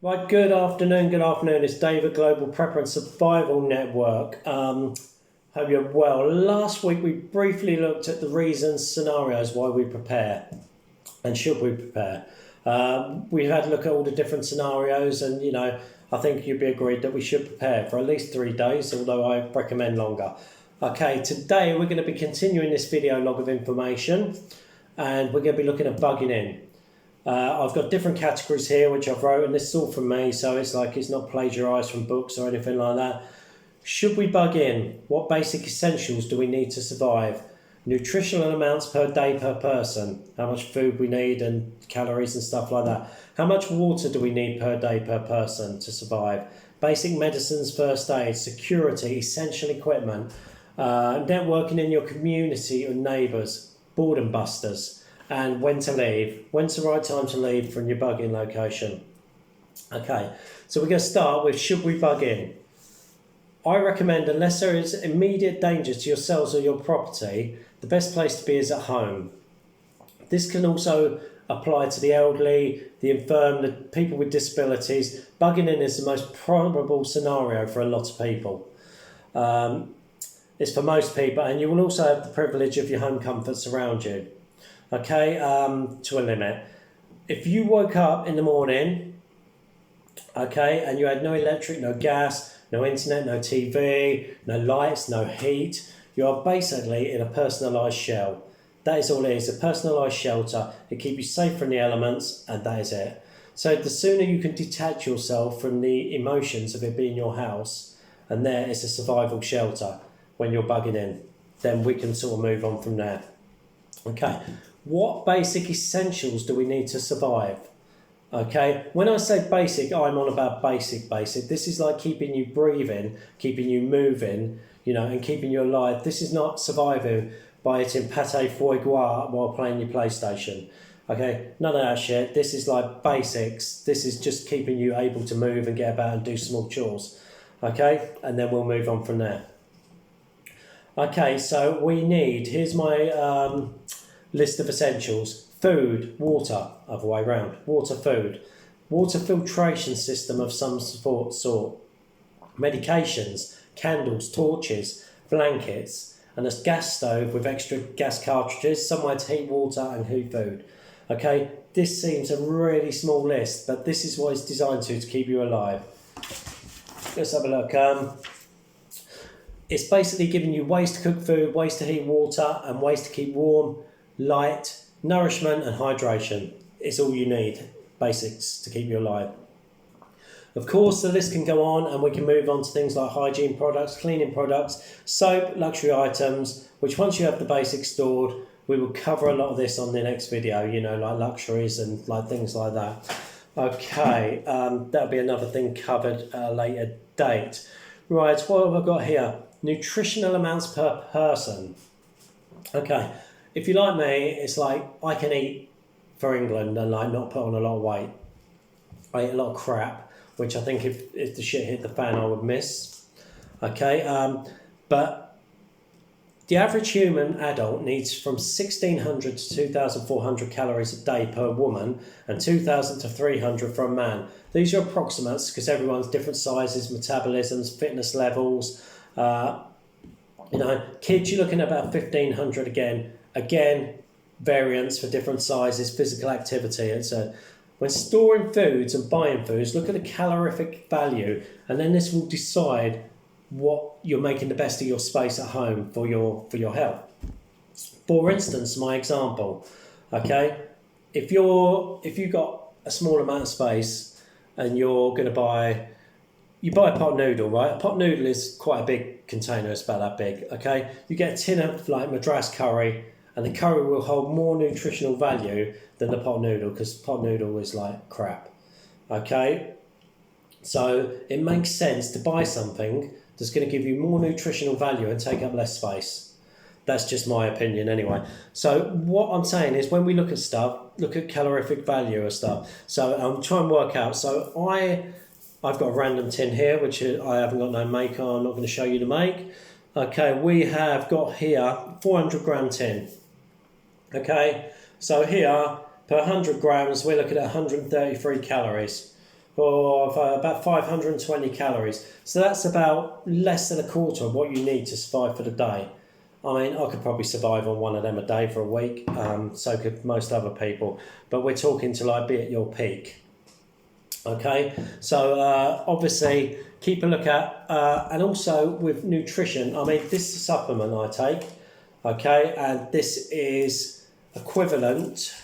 Right, good afternoon, good afternoon. It's David, Global Prepper and Survival Network. Hope you're well. Last week we briefly looked at the reasons, scenarios why we prepare and should we prepare. We had a look at all the different scenarios and, I think you'd be agreed that we should prepare for at least 3 days, although I recommend longer. Okay, today we're going to be continuing this video log of information and we're going to be looking at bugging in. I've got different categories here which I've wrote, and this is all from me, so it's not plagiarised from books or anything like that. Should we bug in? What basic essentials do we need to survive? Nutritional amounts per day per person, how much food we need and calories and stuff like that. How much water do we need per day per person to survive? Basic medicines, first aid, security, essential equipment, networking in your community and neighbours, boredom busters. And when to leave. When's the right time to leave from your bug-in location? Okay, so we're going to start with should we bug in? I recommend, unless there is immediate danger to yourselves or your property, the best place to be is at home. This can also apply to the elderly, the infirm, the people with disabilities. Bugging in is the most probable scenario for a lot of people. It's for most people, and you will also have the privilege of your home comforts around you. Okay, to a limit. If you woke up in the morning, okay, and you had no electric, no gas, no internet, no TV, no lights, no heat, you are basically in a personalised shell. That is all it is, a personalised shelter. It keeps you safe from the elements, and that is it. So the sooner you can detach yourself from the emotions of it being your house, and there is a survival shelter when you're bugging in, then we can sort of move on from there. Okay. What basic essentials do we need to survive? Okay, when I say basic, I'm on about basic. This is like keeping you breathing, keeping you moving, and keeping you alive. This is not surviving by eating pate foie gras while playing your PlayStation. Okay, none of that shit. This is like basics. This is just keeping you able to move and get about and do small chores. Okay, and then we'll move on from there. Okay, so we need, here's my list of essentials: food, water, other way around, water, food, water filtration system of some sort, medications, candles, torches, blankets, and a gas stove with extra gas cartridges, somewhere to heat water and heat food. Okay, this seems a really small list, but this is what it's designed to keep you alive. Let's have a look. It's basically giving you ways to cook food, ways to heat water, and ways to keep warm, light, nourishment and hydration. It's all you need, basics to keep you alive. Of course, the list can go on and we can move on to things like hygiene products, cleaning products, soap, luxury items, which once you have the basics stored, we will cover a lot of this on the next video, like luxuries and like things like that. Okay, that'll be another thing covered at a later date. Right, what have I got here? Nutritional amounts per person. Okay. If you're like me, it's like I can eat for England and not put on a lot of weight. I eat a lot of crap, which I think if the shit hit the fan, I would miss. Okay, but the average human adult needs from 1,600 to 2,400 calories a day per woman and 2,000 to 300 for a man. These are approximates because everyone's different sizes, metabolisms, fitness levels. Kids, you're looking at about 1,500 again. Again, variants for different sizes, physical activity. And so when storing foods and buying foods, look at the calorific value, and then this will decide what you're making the best of your space at home for your health. For instance, my example, okay, if you've got a small amount of space and you're going to buy a pot noodle, right? A pot noodle is quite a big container, it's about that big, okay? You get a tin of Madras curry, and the curry will hold more nutritional value than the pot noodle because pot noodle is like crap. Okay? So it makes sense to buy something that's going to give you more nutritional value and take up less space. That's just my opinion anyway. So what I'm saying is when we look at stuff, look at calorific value of stuff. So I'm trying to work out. So I've got a random tin here, which I haven't got no make on. I'm not going to show you the make. Okay, we have got here 400 gram tin. Okay, so here per 100 grams we're looking at 133 calories. for about 520 calories. So that's about less than a quarter of what you need to survive for the day. I mean, I could probably survive on one of them a day for a week, so could most other people. But we're talking to like be at your peak. Okay, so obviously keep a look at, and also with nutrition, I mean, this is a supplement I take, okay, and this is equivalent,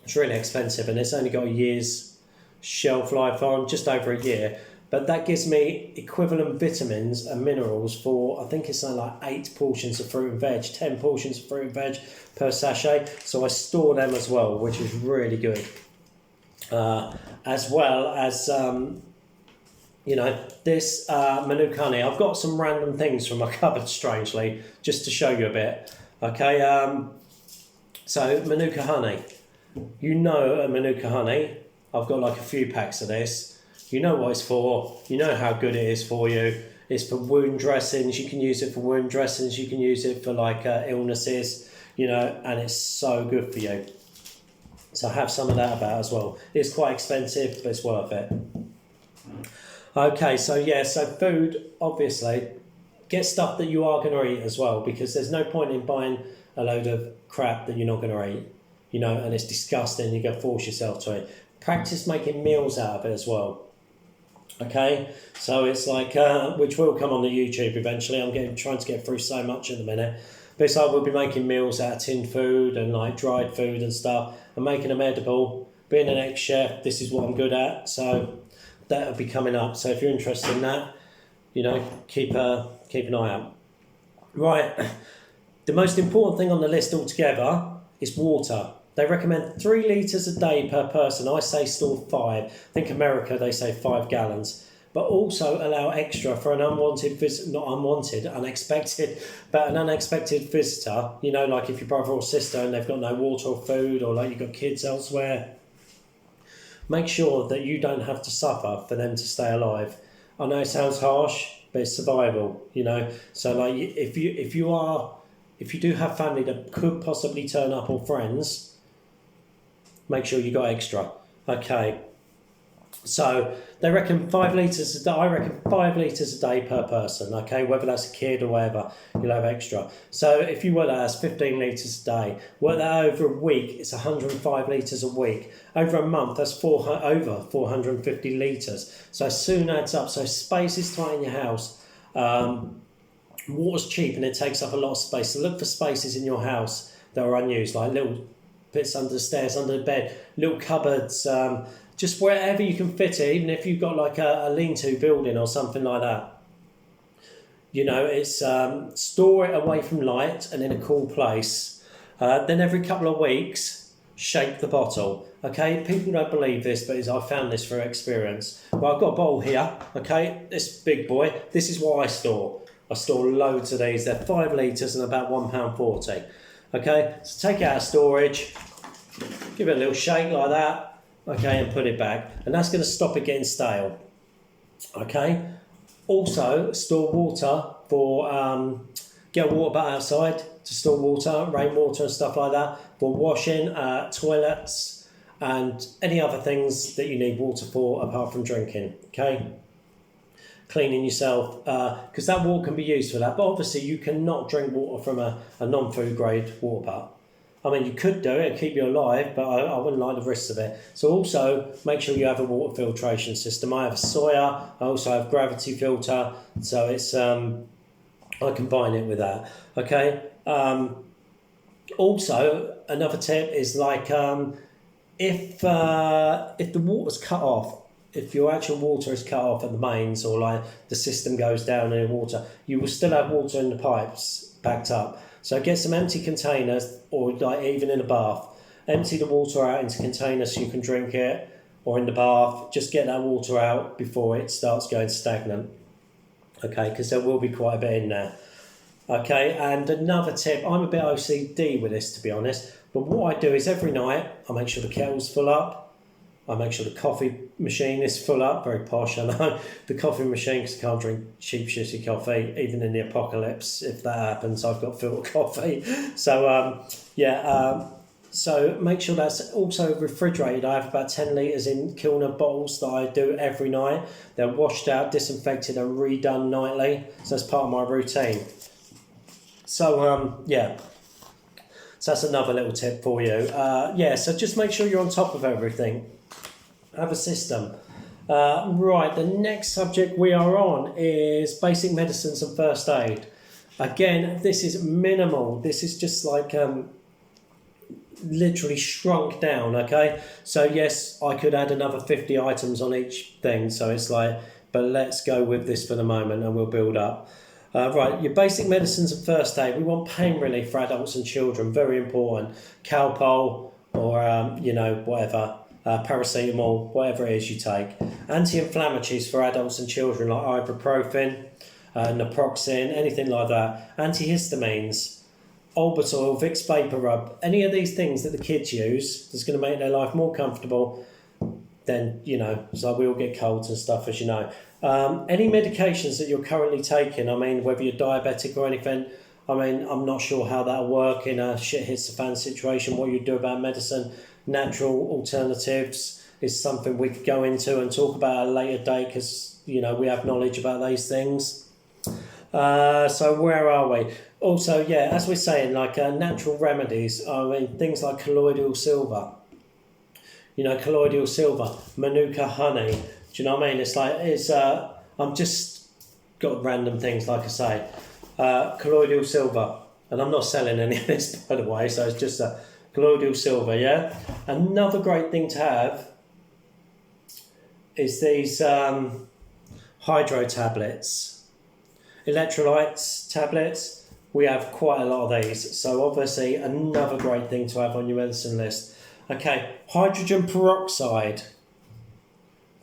it's really expensive and it's only got a year's shelf life on, just over a year, but that gives me equivalent vitamins and minerals for, I think it's something like 8 portions of fruit and veg, 10 portions of fruit and veg per sachet, so I store them as well, which is really good. As well as, this Manuka honey. I've got some random things from my cupboard, strangely, just to show you a bit. Okay, so Manuka honey. You know Manuka honey. I've got like a few packs of this. You know what it's for. You know how good it is for you. It's for wound dressings. You can use it for wound dressings. You can use it for like illnesses, and it's so good for you. So have some of that about as well. It's quite expensive, but it's worth it. Okay, so food, obviously, get stuff that you are going to eat as well, because there's no point in buying a load of crap that you're not going to eat, and it's disgusting. You're going to force yourself to it. Practice making meals out of it as well. Okay, so it's like, which will come on the YouTube eventually. I'm trying to get through so much at the minute. But it's like we'll be making meals out of tinned food and like dried food and stuff, and making them edible. Being an ex-chef, this is what I'm good at, so that'll be coming up. So if you're interested in that, keep an eye out. Right, the most important thing on the list altogether is water. They recommend 3 litres a day per person. I say store 5. I think America, they say 5 gallons. But also allow extra for an unwanted visitor, not unwanted, unexpected, but an unexpected visitor, like if your brother or sister and they've got no water or food, or like you've got kids elsewhere. Make sure that you don't have to suffer for them to stay alive. I know it sounds harsh, but it's survival, So like if you do have family that could possibly turn up, or friends, make sure you got extra. Okay. So they reckon 5 litres a day. I reckon 5 litres a day per person. Okay, whether that's a kid or whatever, you'll have extra. So if you work that, that's 15 litres a day. Work that over a week, it's 105 litres a week. Over a month, that's over 450 litres. So it soon adds up. So space is tight in your house. Water's cheap and it takes up a lot of space. So look for spaces in your house that are unused, like little bits under the stairs, under the bed, little cupboards. Just wherever you can fit it, even if you've got like a lean-to building or something like that. It's store it away from light and in a cool place. Then every couple of weeks, shake the bottle. Okay, people don't believe this, but I found this through experience. Well, I've got a bottle here. Okay, this big boy. This is what I store. I store loads of these. They're 5 litres and about £1.40. Okay, so take it out of storage, give it a little shake like that. Okay, and put it back, and that's going to stop it getting stale. Okay, also store water for get a water butt outside to store water, rainwater and stuff like that, for washing, toilets, and any other things that you need water for apart from drinking. Okay, cleaning yourself, because that water can be used for that. But obviously, you cannot drink water from a non-food grade water butt. I mean, you could do it, keep you alive, but I wouldn't like the risks of it. So also, make sure you have a water filtration system. I have a Sawyer, I also have gravity filter, so it's I combine it with that. Okay. Also, another tip is like if the water's cut off, if your actual water is cut off at the mains, or like the system goes down in water, you will still have water in the pipes backed up. So get some empty containers, or like even in a bath, empty the water out into containers so you can drink it, or in the bath, just get that water out before it starts going stagnant. Okay, because there will be quite a bit in there. Okay, and another tip, I'm a bit OCD with this, to be honest, but what I do is every night I make sure the kettle's full up. I make sure the coffee machine is full up, very posh, I know, the coffee machine, because I can't drink cheap, shitty coffee, even in the apocalypse, if that happens, I've got filtered coffee. So, So make sure that's also refrigerated. I have about 10 litres in Kilner bottles that I do every night. They're washed out, disinfected and redone nightly. So that's part of my routine. So, yeah. So that's another little tip for you. So just make sure you're on top of everything. Have a system. Right, the next subject we are on is basic medicines and first aid. Again, this is minimal. This is just like literally shrunk down, okay? So yes, I could add another 50 items on each thing. So it's like, but let's go with this for the moment and we'll build up. Right, your basic medicines and first aid. We want pain relief for adults and children. Very important. Calpol or, whatever. Paracetamol, whatever it is you take. Anti-inflammatories for adults and children like ibuprofen, naproxen, anything like that. Antihistamines, Olbutal, Vicks Vapor Rub, any of these things that the kids use that's going to make their life more comfortable. Then, so we all get colds and stuff, as you know. Any medications that you're currently taking, whether you're diabetic or anything, I'm not sure how that'll work in a shit hits the fan situation, what you do about medicine. Natural alternatives is something we could go into and talk about at a later date because, we have knowledge about these things. So where are we? Also, as we're saying, natural remedies, things like colloidal silver. Colloidal silver, Manuka honey. Do you know what I mean? I'm just got random things, like I say. Colloidal silver. And I'm not selling any of this, by the way, so it's just a colloidal silver, yeah? Another great thing to have is these hydro tablets. Electrolytes tablets. We have quite a lot of these. So obviously another great thing to have on your medicine list. Okay, hydrogen peroxide.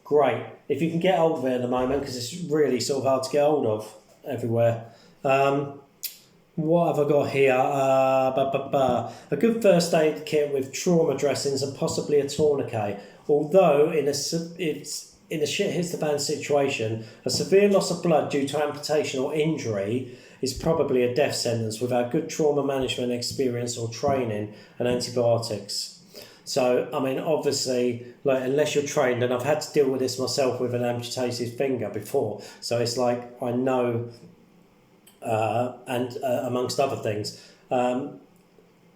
Great. If you can get hold of it at the moment, because it's really sort of hard to get hold of everywhere. What have I got here? A good first aid kit with trauma dressings and possibly a tourniquet. Although in a shit hits the fan situation, a severe loss of blood due to amputation or injury is probably a death sentence without good trauma management experience or training and antibiotics. So, obviously, unless you're trained, and I've had to deal with this myself with an amputated finger before, so it's like I know, and amongst other things,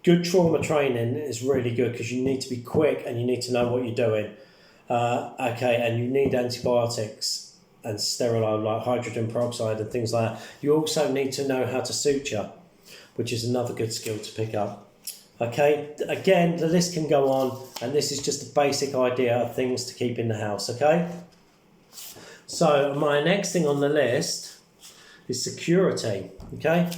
good trauma training is really good because you need to be quick and you need to know what you're doing. And you need antibiotics and sterile, like hydrogen peroxide and things like that. You also need to know how to suture, which is another good skill to pick up. Okay, again, the list can go on, and this is just a basic idea of things to keep in the house, okay? So my next thing on the list is security, okay?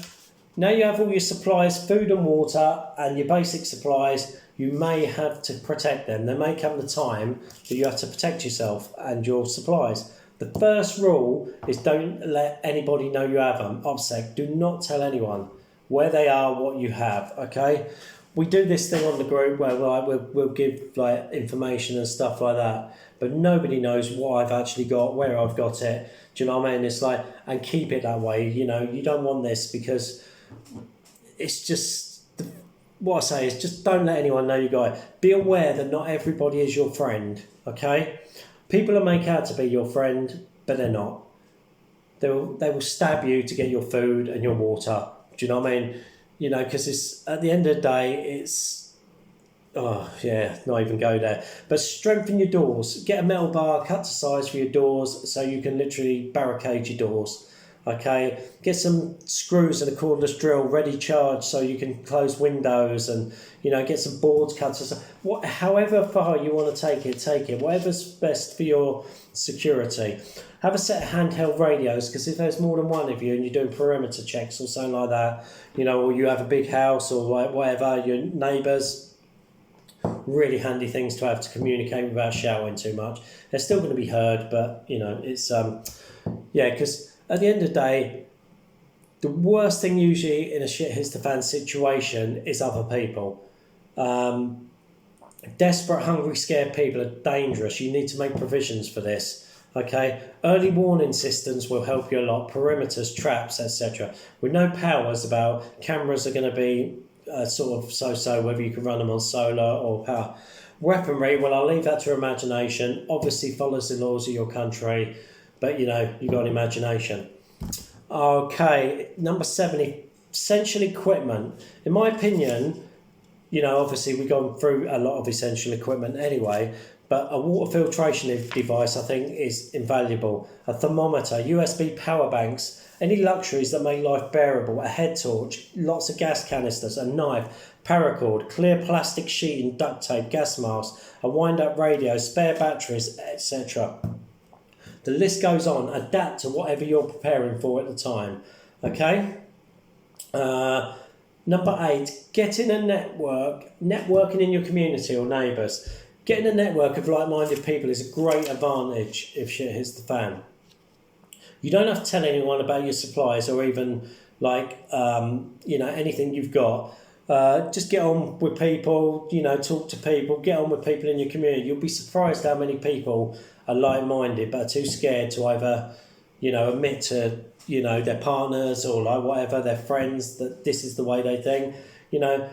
Now you have all your supplies, food and water, and your basic supplies. You may have to protect them. There may come the time that you have to protect yourself and your supplies. The first rule is don't let anybody know you have them. OBSEC, do not tell anyone where they are, what you have, okay? We do this thing on the group where we'll give information and stuff like that, but nobody knows what I've actually got, where I've got it. Do you know what I mean? It's and keep it that way. You don't want this because it's just, what I say is just don't let anyone know you got it. Be aware that not everybody is your friend, okay? People will make out to be your friend, but they're not. They will stab you to get your food and your water. Do you know what I mean? Because it's at the end of the day, not even go there. But strengthen your doors. Get a metal bar cut to size for your doors so you can literally barricade your doors. Okay, get some screws and a cordless drill ready charged so you can close windows and get some boards cut. However far you want to take it. Whatever's best for your security. Have a set of handheld radios because if there's more than one of you and you're doing perimeter checks or something like that, or you have a big house or whatever, your neighbours, really handy things to have to communicate without shouting too much. They're still going to be heard, but it's because at the end of the day, the worst thing usually in a shit hits the fan situation is other people. Desperate, hungry, scared people are dangerous. You need to make provisions for this. Okay, early warning systems will help you a lot. Perimeters, traps, etc. With no powers about, cameras are going to be sort of so-so whether you can run them on solar or power. Weaponry, well, I'll leave that to imagination. Obviously follows the laws of your country, but you got imagination. Okay, number 7, essential equipment. In my opinion, obviously we've gone through a lot of essential equipment anyway, but a water filtration device I think is invaluable. A thermometer, USB power banks, any luxuries that make life bearable, a head torch, lots of gas canisters, a knife, paracord, clear plastic sheeting, duct tape, gas mask, a wind-up radio, spare batteries, etc. The list goes on. Adapt to whatever you're preparing for at the time. Okay? Number 8, get in a networking in your community or neighbours. Getting a network of like-minded people is a great advantage if shit hits the fan. You don't have to tell anyone about your supplies or even anything you've got. Just get on with people, talk to people, get on with people in your community. You'll be surprised how many people are like-minded but are too scared to either, admit to, their partners or whatever, their friends, that this is the way they think.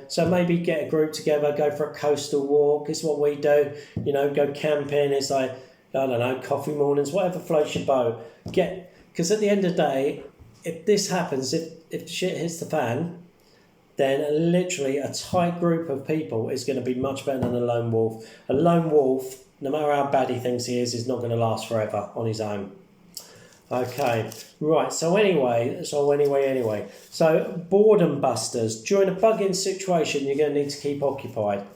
So maybe get a group together, go for a coastal walk. It's what we do. Go camping. It's like, I don't know, coffee mornings, whatever floats your boat. Because at the end of the day, if this happens, if shit hits the fan, then literally a tight group of people is going to be much better than a lone wolf. A lone wolf, no matter how bad he thinks he is not going to last forever on his own. Okay, right, so boredom busters. During a bug-in situation, you're going to need to keep occupied.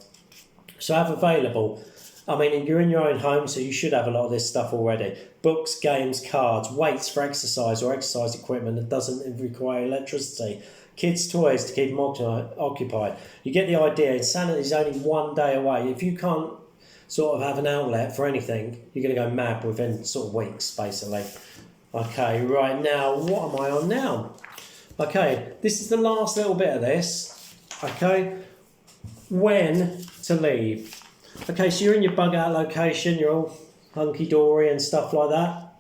So have available. You're in your own home, so you should have a lot of this stuff already. Books, games, cards, weights for exercise or exercise equipment that doesn't require electricity. Kids' toys to keep them occupied. You get the idea. Insanity is only one day away. If you can't sort of have an outlet for anything, you're going to go mad within sort of weeks, basically. Okay, right now, what am I on now? Okay, this is the last little bit of this. Okay, when to leave. Okay, so you're in your bug out location, you're all hunky-dory and stuff like that.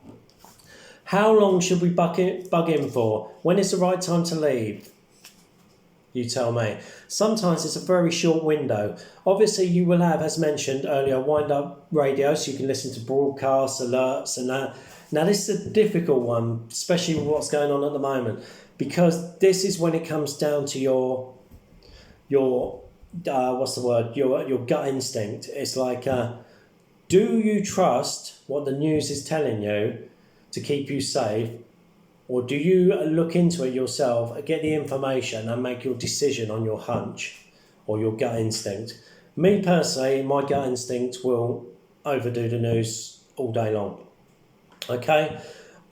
How long should we bug in for? When is the right time to leave? You tell me. Sometimes it's a very short window. Obviously, you will have, as mentioned earlier, wind-up radio, so you can listen to broadcasts, alerts, and that. Now, this is a difficult one, especially with what's going on at the moment, because this is when it comes down to your gut instinct. It's like, do you trust what the news is telling you to keep you safe? Or do you look into it yourself, get the information and make your decision on your hunch or your gut instinct? Me personally, my gut instinct will overdo the news all day long. Okay?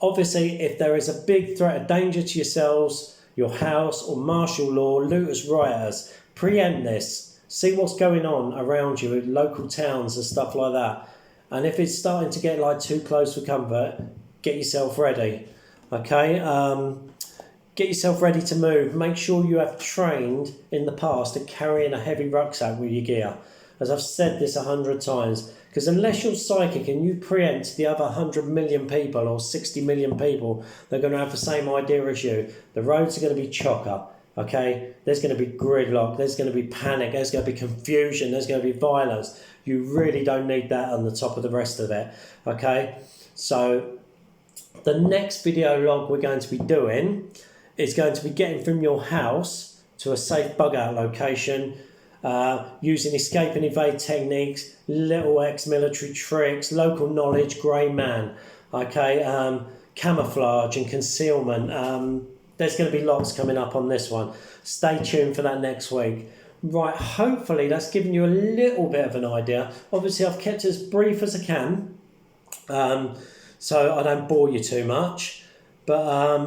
Obviously, if there is a big threat of danger to yourselves, your house or martial law, looters, rioters, preempt this. See what's going on around you in local towns and stuff like that. And if it's starting to get too close for comfort, get yourself ready. Okay, get yourself ready to move. Make sure you have trained in the past at carrying a heavy rucksack with your gear. As I've said this 100 times, because unless you're psychic and you preempt the other 100 million people or 60 million people, they're going to have the same idea as you. The roads are going to be chocker. Okay, there's going to be gridlock, there's going to be panic, there's going to be confusion, there's going to be violence. You really don't need that on the top of the rest of it. Okay, so the next video log we're going to be doing is going to be getting from your house to a safe bug out location, using escape and evade techniques, little ex-military tricks, local knowledge, grey man, okay, camouflage and concealment. There's going to be lots coming up on this one. Stay tuned for that next week. Right, hopefully that's given you a little bit of an idea. Obviously, I've kept it as brief as I can, so I don't bore you too much. But,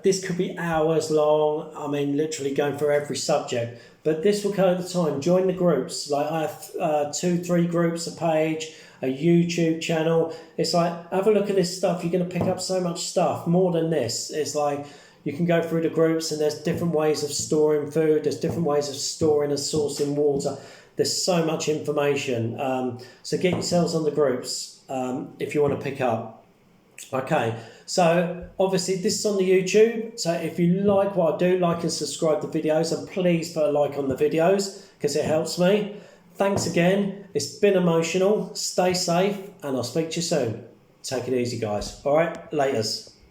this could be hours long. Literally going through every subject. But this will come at the time. Join the groups. I have 2-3 groups a page, a YouTube channel. It's like, have a look at this stuff. You're going to pick up so much stuff, more than this. It's like, you can go through the groups and there's different ways of storing food. There's different ways of storing and sourcing water. There's so much information. So get yourselves on the groups if you want to pick up. Okay, so obviously this is on the YouTube. So if you like what I do, like and subscribe to videos, and please put a like on the videos because it helps me. Thanks again. It's been emotional. Stay safe, and I'll speak to you soon. Take it easy, guys. All right, laters.